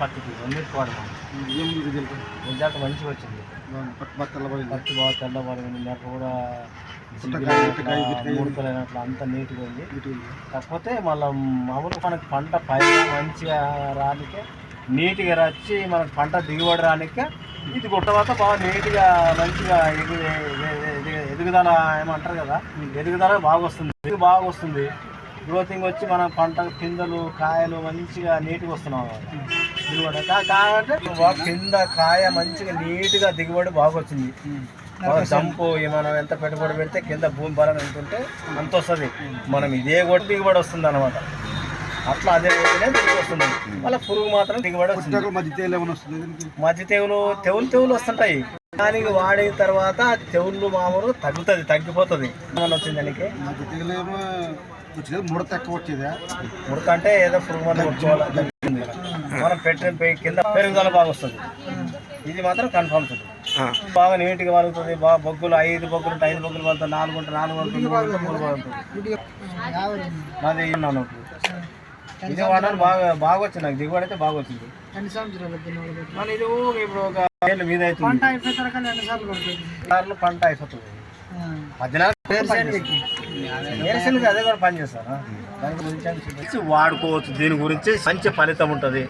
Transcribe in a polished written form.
పత్తికి రెండింటికి వాడమా రిజల్ట్ మంచిగా వచ్చింది. పత్తి బాగా తెల్లబడింది, మిరప కూడా ముడతలైనట్లు అంతా నీట్గా ఉంది. కాకపోతే మళ్ళీ మామూలుగా మనకి పంట పైగా మంచిగా రానికే నీట్గా వచ్చి మనకు పంట దిగుబడి రానికే ఇది తర్వాత బాగా నీట్గా మంచిగా ఎదుగుదల ఏమంటారు కదా, ఎదుగుదల బాగా వస్తుంది. గ్రోతింగ్ వచ్చి మన పంట పిందెలు కాయలు మంచిగా నీట్గా వస్తున్నాం దిగుబడి కాబట్టి కింద కాయ మంచిగా నీట్గా దిగుబడి బాగా వచ్చింది. జంపు మనం ఎంత పెట్టుబడి పెడితే కింద భూమి బలం ఎంత ఉంటే అంత వస్తుంది. మనం ఇదే కొట్టి దిగుబడి వస్తుంది అన్నమాట. అట్లా అదే దిగుబడి వస్తుంది. మళ్ళీ పురుగు మాత్రం దిగుబడి వస్తుంది. మధ్య తెగులు వస్తుంటాయి. దానికి వాడిన తర్వాత తెగుళ్ళు మామూలు తగ్గిపోతుంది. ఏమన్నా వచ్చింది దానికి ముడత ఎక్కువ వచ్చేదా? ముడత అంటే ఏదో పురుగు మందు కొట్టుకోవాలి. మనం పెట్టిన కింద పెరుగుదల బాగా వస్తుంది. ఇది మాత్రం కన్ఫర్మ్ ఉంటుంది. బాగా నీట్గా వలుగుతుంది. బాగా బొగ్గులు 5 బొగ్గులు ఉంటాయి. 5 బొగ్గులు వలుగుతాయి. 4 ఉంటే 4 వలుగుతుంది. 3 వలుగుతుంది. అది విన్నాను. ఇది వాడాలి బాగా వచ్చింది. నాకు దిగుబడి అయితే బాగా వచ్చింది. మన ఇది ఇప్పుడు ఒక ఏళ్ళు మీద అవుతుంది. పంట అయిపోతుంది. 14 వేరుశనగ అదే కూడా పని చేస్తాను. దాని గురించి వాడుకోవచ్చు. దీని గురించి మంచి ఫలితం ఉంటుంది.